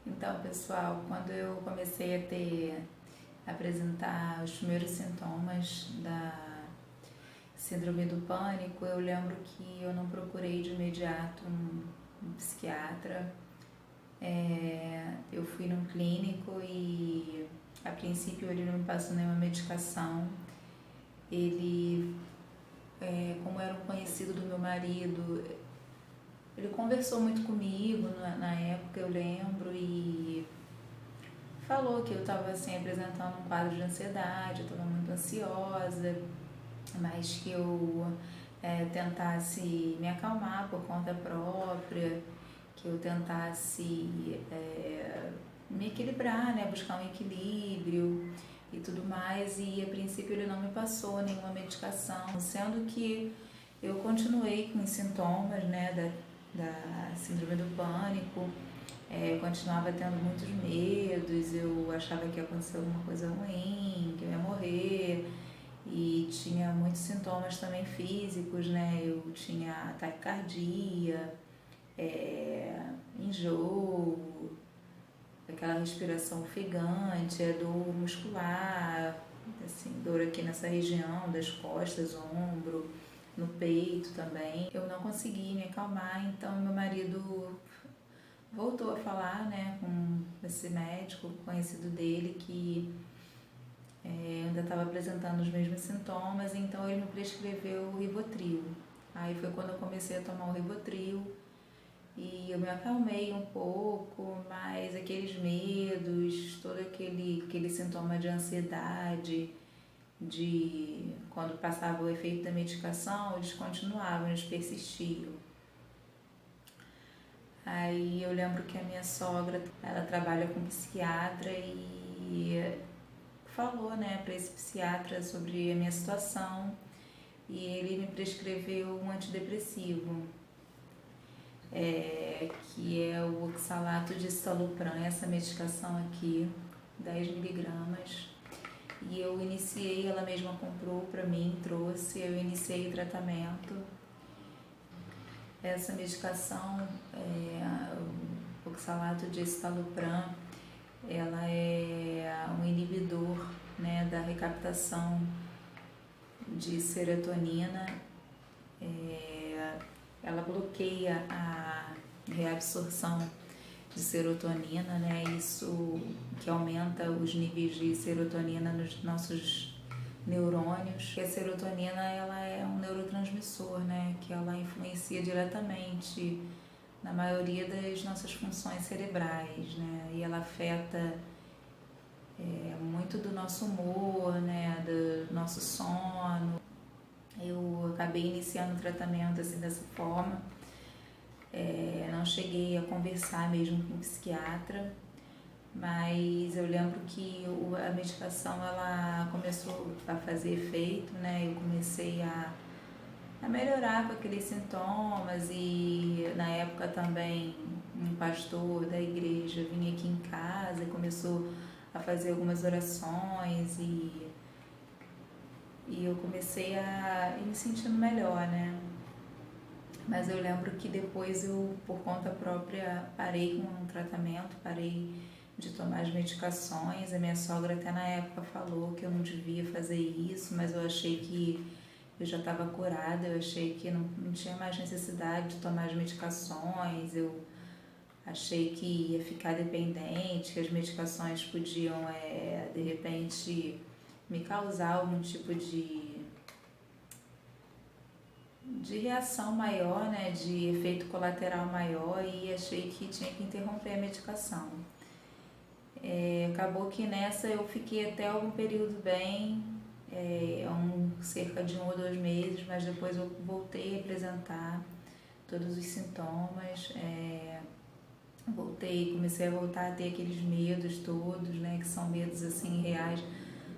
Então, pessoal, quando eu comecei a apresentar os primeiros sintomas da síndrome do pânico, eu lembro que eu não procurei de imediato um psiquiatra. Eu fui num clínico e, a princípio, ele não me passou nenhuma medicação. Ele, como era um conhecido do meu marido, ele conversou muito comigo na época, eu lembro, e falou que eu estava assim, apresentando um quadro de ansiedade, eu estava muito ansiosa, mas que eu tentasse me acalmar por conta própria, que eu tentasse me equilibrar, né, buscar um equilíbrio e tudo mais, e a princípio ele não me passou nenhuma medicação, sendo que eu continuei com os sintomas, né, da síndrome do pânico. Continuava tendo muitos medos, eu achava que ia acontecer alguma coisa ruim, que eu ia morrer, e tinha muitos sintomas também físicos, né? Eu tinha taquicardia, enjoo, aquela respiração ofegante, dor muscular, assim, dor aqui nessa região das costas, ombro, no peito também. Eu não consegui me acalmar, então meu marido voltou a falar, né, com esse médico conhecido dele que ainda estava apresentando os mesmos sintomas, então ele me prescreveu o Rivotril. Aí foi quando eu comecei a tomar o Rivotril e eu me acalmei um pouco, mas aqueles medos, todo aquele sintoma de ansiedade, de quando passava o efeito da medicação, eles continuavam, eles persistiam. Aí eu lembro que a minha sogra, ela trabalha com psiquiatra e falou, né, para esse psiquiatra sobre a minha situação e ele me prescreveu um antidepressivo, que é o oxalato de citalopram, essa medicação aqui, 10 miligramas. E eu iniciei, ela mesma comprou para mim, trouxe, eu iniciei o tratamento. Essa medicação, o oxalato de citalopram, ela é um inibidor, né, da recaptação de serotonina, ela bloqueia a reabsorção de serotonina, né, isso que aumenta os níveis de serotonina nos nossos neurônios. A serotonina, ela é um neurotransmissor, né, que ela influencia diretamente na maioria das nossas funções cerebrais, né, e ela afeta muito do nosso humor, né, do nosso sono. Eu acabei iniciando o tratamento assim dessa forma, não cheguei a conversar mesmo com o psiquiatra, mas eu lembro que a medicação ela começou a fazer efeito, né? Eu comecei a melhorar com aqueles sintomas e na época também um pastor da igreja vinha aqui em casa e começou a fazer algumas orações e eu comecei a ir me sentindo melhor, né? Mas eu lembro que depois eu, por conta própria, parei com o tratamento, parei de tomar as medicações. A minha sogra até na época falou que eu não devia fazer isso, mas eu achei que eu já estava curada, eu achei que não tinha mais necessidade de tomar as medicações, eu achei que ia ficar dependente, que as medicações podiam, de repente, me causar algum tipo de reação maior, né, de efeito colateral maior, e achei que tinha que interromper a medicação. Acabou que nessa eu fiquei até algum período bem, cerca de 1 ou 2 meses, mas depois eu voltei a apresentar todos os sintomas, comecei a voltar a ter aqueles medos todos, né, que são medos assim reais.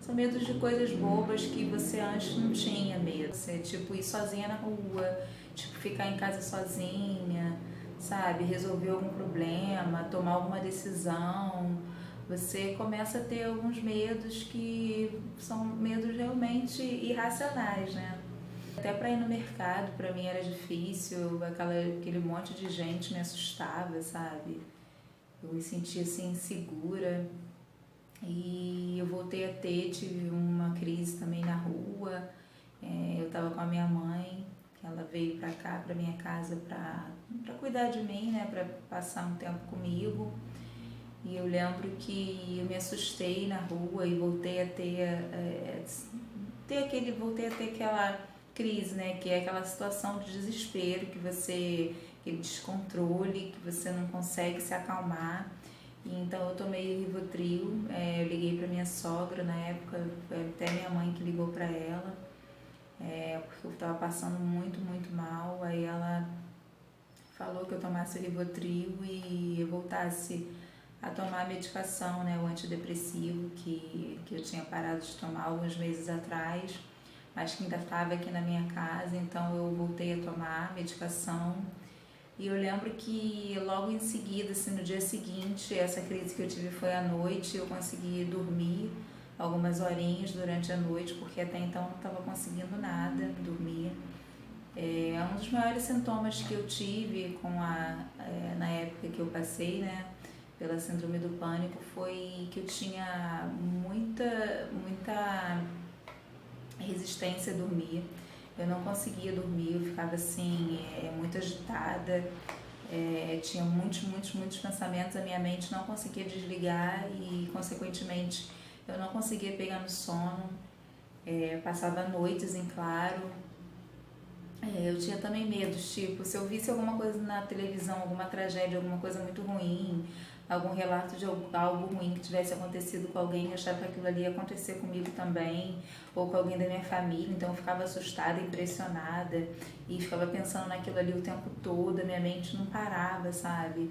São medos de coisas bobas que você antes não tinha medo. Você, tipo, ir sozinha na rua, tipo, ficar em casa sozinha, sabe? Resolver algum problema, tomar alguma decisão. Você começa a ter alguns medos que são medos realmente irracionais, né? Até para ir no mercado, para mim era difícil, aquele monte de gente me assustava, sabe? eu me senti assim insegura e eu voltei a tive uma crise também na rua. Eu estava com a minha mãe, ela veio para cá, para minha casa, para cuidar de mim, né, para passar um tempo comigo. E eu lembro que eu me assustei na rua e voltei a voltei a ter aquela crise, né, que é aquela situação de desespero, aquele descontrole, que você não consegue se acalmar. E então eu tomei o Rivotril, eu liguei para minha sogra na época, foi até minha mãe que ligou para ela, porque eu estava passando muito, muito mal. Aí ela falou que eu tomasse o Rivotril e eu voltasse a tomar a medicação, né, o antidepressivo que eu tinha parado de tomar alguns meses atrás, mas que ainda estava aqui na minha casa. Então eu voltei a tomar a medicação. E eu lembro que logo em seguida, assim, no dia seguinte, essa crise que eu tive foi à noite. Eu consegui dormir algumas horinhas durante a noite, porque até então não estava conseguindo nada dormir. Um dos maiores sintomas que eu tive na época que eu passei, né, pela síndrome do pânico, foi que eu tinha muita resistência a dormir. Eu não conseguia dormir, eu ficava assim, muito agitada, tinha muitos pensamentos, a minha mente não conseguia desligar e, consequentemente, eu não conseguia pegar no sono, passava noites em claro. Eu tinha também medos, tipo, se eu visse alguma coisa na televisão, alguma tragédia, alguma coisa muito ruim, algum relato de algo ruim que tivesse acontecido com alguém, eu achava que aquilo ali ia acontecer comigo também, ou com alguém da minha família. Então eu ficava assustada, impressionada, e ficava pensando naquilo ali o tempo todo, a minha mente não parava, sabe?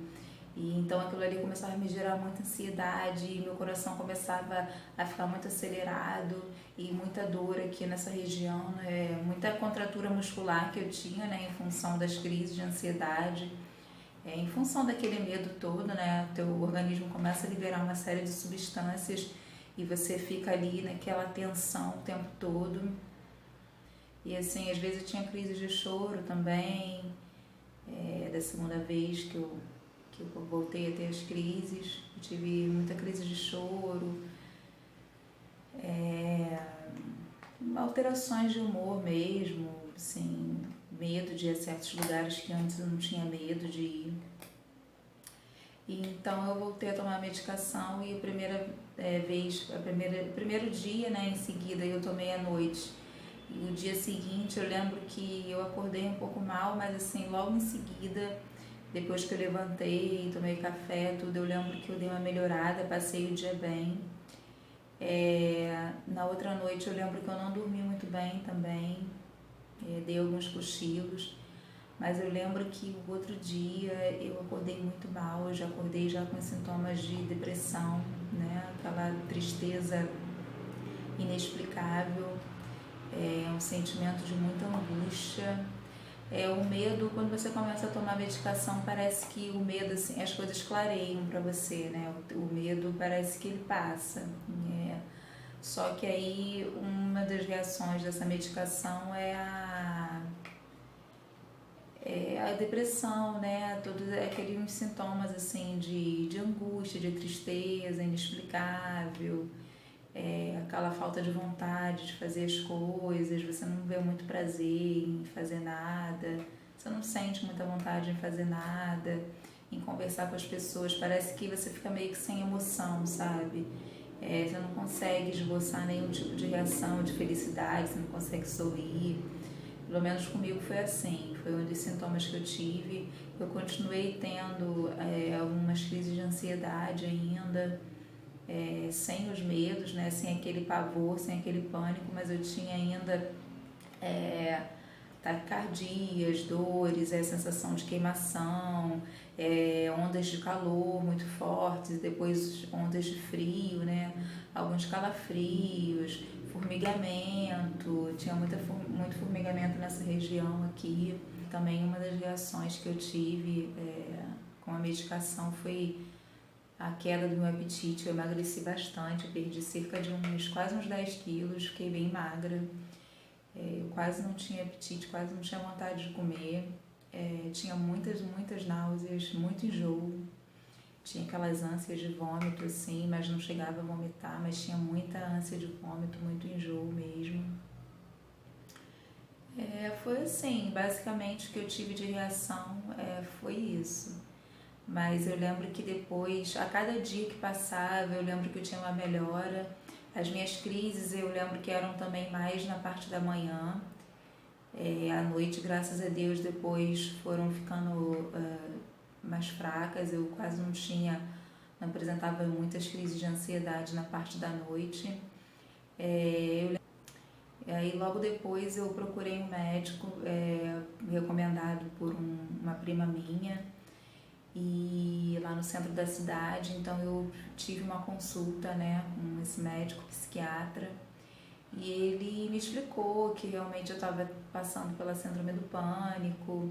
E então aquilo ali começava a me gerar muita ansiedade, e meu coração começava a ficar muito acelerado, e muita dor aqui nessa região, muita contratura muscular que eu tinha, né, em função das crises de ansiedade. Em função daquele medo todo, né, teu organismo começa a liberar uma série de substâncias e você fica ali naquela tensão o tempo todo. E assim, às vezes eu tinha crises de choro também, da segunda vez que eu voltei a ter as crises, eu tive muita crise de choro, alterações de humor mesmo, assim, medo de ir a certos lugares que antes eu não tinha medo de ir. E então eu voltei a tomar a medicação e a primeira o primeiro dia, né, em seguida eu tomei à noite. E o dia seguinte eu lembro que eu acordei um pouco mal, mas assim, logo em seguida, depois que eu levantei, tomei café, tudo, eu lembro que eu dei uma melhorada, passei o dia bem. Na outra noite eu lembro que eu não dormi muito bem também, dei alguns cochilos, mas eu lembro que o outro dia eu acordei muito mal, eu já acordei já com sintomas de depressão, né? Aquela tristeza inexplicável, um sentimento de muita angústia. O medo, quando você começa a tomar medicação, parece que o medo, assim, as coisas clareiam para você, né? O medo parece que ele passa. Só que aí uma das reações dessa medicação é a depressão, né? Todos aqueles sintomas assim de angústia, de tristeza inexplicável, aquela falta de vontade de fazer as coisas, você não vê muito prazer em fazer nada, você não sente muita vontade em fazer nada, em conversar com as pessoas, parece que você fica meio que sem emoção, sabe? Você não consegue esboçar nenhum tipo de reação de felicidade, você não consegue sorrir. Pelo menos comigo foi assim, foi um dos sintomas que eu tive. Eu continuei tendo algumas crises de ansiedade ainda, sem os medos, né, sem aquele pavor, sem aquele pânico, mas eu tinha ainda taquicardias, dores, sensação de queimação, ondas de calor muito fortes, depois ondas de frio, né? Alguns calafrios, formigamento, tinha muito formigamento nessa região aqui. Também uma das reações que eu tive com a medicação foi a queda do meu apetite. Eu emagreci bastante, eu perdi cerca de quase uns 10 quilos, fiquei bem magra. Eu quase não tinha apetite, quase não tinha vontade de comer, tinha muitas náuseas, muito enjoo. tinha aquelas ânsias de vômito, assim, mas não chegava a vomitar, mas tinha muita ânsia de vômito, muito enjoo mesmo. Foi assim, basicamente o que eu tive de reação foi isso. Mas eu lembro que depois, a cada dia que passava, eu lembro que eu tinha uma melhora. As minhas crises eu lembro que eram também mais na parte da manhã. À noite, graças a Deus, depois foram ficando mais fracas. Eu quase não apresentava muitas crises de ansiedade na parte da noite. Aí logo depois eu procurei um médico recomendado por uma prima minha, e lá no centro da cidade. Então eu tive uma consulta, né, com esse médico psiquiatra, e ele me explicou que realmente eu estava passando pela síndrome do pânico,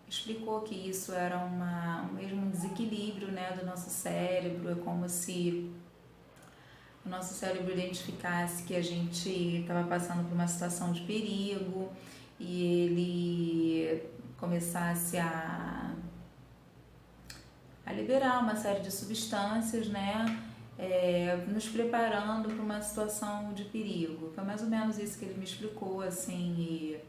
explicou que isso era mesmo um desequilíbrio, né, do nosso cérebro. É como se o nosso cérebro identificasse que a gente estava passando por uma situação de perigo, e ele começasse a liberar uma série de substâncias, né, nos preparando para uma situação de perigo. Foi mais ou menos isso que ele me explicou, assim, e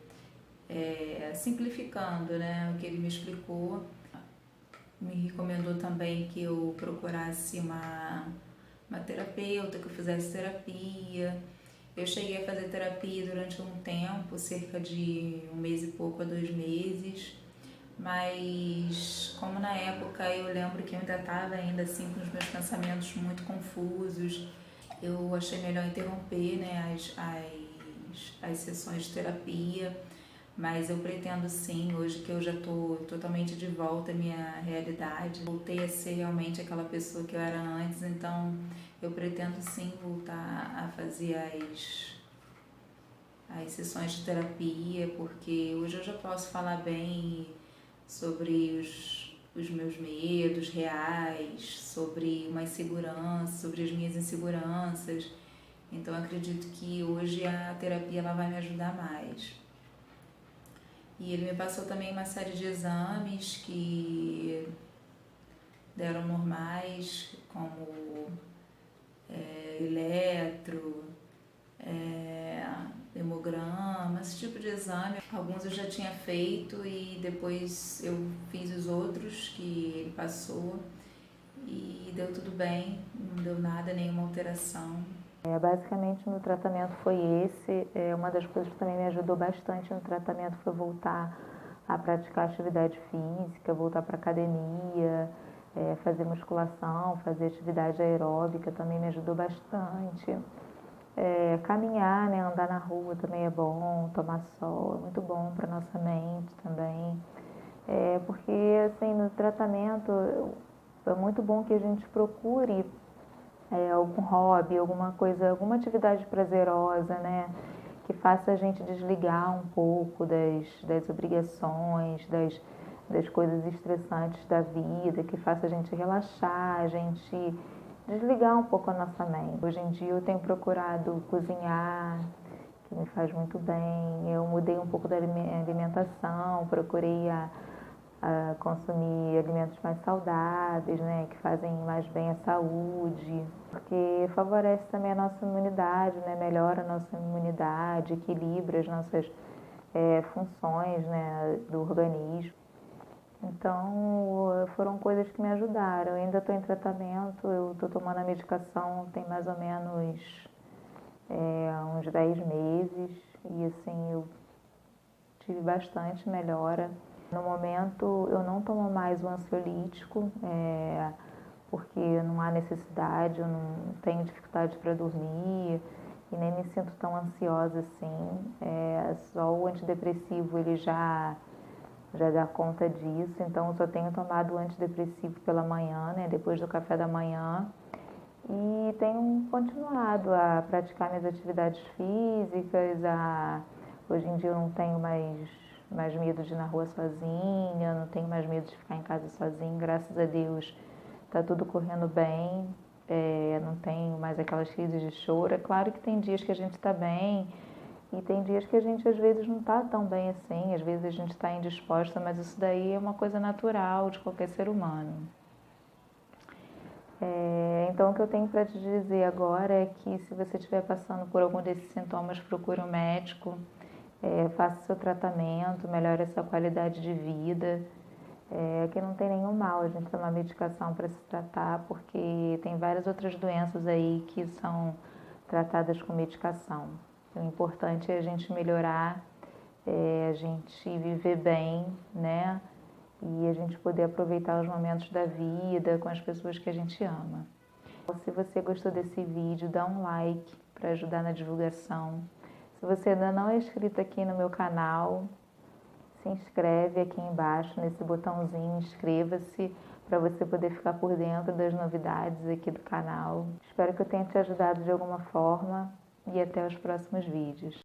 simplificando, né, o que ele me explicou. Me recomendou também que eu procurasse uma terapeuta, que eu fizesse terapia. Eu cheguei a fazer terapia durante um tempo, cerca de 1 mês e pouco a 2 meses, mas como na época eu lembro que eu ainda estava assim com os meus pensamentos muito confusos, eu achei melhor interromper, né, as sessões de terapia. Mas eu pretendo sim, hoje que eu já estou totalmente de volta à minha realidade, voltei a ser realmente aquela pessoa que eu era antes. Então eu pretendo sim voltar a fazer as sessões de terapia, porque hoje eu já posso falar bem sobre os meus medos reais, sobre uma insegurança, sobre as minhas inseguranças. Então eu acredito que hoje a terapia ela vai me ajudar mais. E ele me passou também uma série de exames que deram normais, como eletro, hemograma, esse tipo de exame. Alguns eu já tinha feito e depois eu fiz os outros que ele passou e deu tudo bem, não deu nada, nenhuma alteração. Basicamente, o meu tratamento foi esse. Uma das coisas que também me ajudou bastante no tratamento foi voltar a praticar atividade física, voltar para academia, fazer musculação, fazer atividade aeróbica também me ajudou bastante. Caminhar, né, andar na rua também é bom, tomar sol é muito bom para nossa mente também. Porque assim, no tratamento é muito bom que a gente procure algum hobby, alguma coisa, alguma atividade prazerosa, né? Que faça a gente desligar um pouco das obrigações, das coisas estressantes da vida, que faça a gente relaxar, a gente desligar um pouco a nossa mente. Hoje em dia eu tenho procurado cozinhar, que me faz muito bem. Eu mudei um pouco da alimentação, procurei a consumir alimentos mais saudáveis, né, que fazem mais bem à saúde, porque favorece também a nossa imunidade, né, melhora a nossa imunidade, equilibra as nossas funções, né, do organismo. Então, foram coisas que me ajudaram. Eu ainda estou em tratamento, eu estou tomando a medicação tem mais ou menos uns 10 meses, e assim, eu tive bastante melhora. No momento, eu não tomo mais o ansiolítico, porque não há necessidade, eu não tenho dificuldade para dormir e nem me sinto tão ansiosa assim. Só o antidepressivo ele já dá conta disso, então eu só tenho tomado o antidepressivo pela manhã, né, depois do café da manhã, e tenho continuado a praticar minhas atividades físicas. Hoje em dia eu não tenho mais medo de ir na rua sozinha, não tenho mais medo de ficar em casa sozinha, graças a Deus está tudo correndo bem, não tenho mais aquelas crises de choro. É claro que tem dias que a gente está bem, E tem dias que a gente às vezes não está tão bem assim, às vezes a gente está indisposta, mas isso daí é uma coisa natural de qualquer ser humano. Então o que eu tenho para te dizer agora é que se você estiver passando por algum desses sintomas, procure um médico, faça seu tratamento, melhore a sua qualidade de vida. Que não tem nenhum mal a gente tomar medicação para se tratar, porque tem várias outras doenças aí que são tratadas com medicação. O importante é a gente melhorar, a gente viver bem, né? E a gente poder aproveitar os momentos da vida com as pessoas que a gente ama. Se você gostou desse vídeo, dá um like para ajudar na divulgação. Se você ainda não é inscrito aqui no meu canal, se inscreve aqui embaixo nesse botãozinho, inscreva-se para você poder ficar por dentro das novidades aqui do canal. Espero que eu tenha te ajudado de alguma forma e até os próximos vídeos.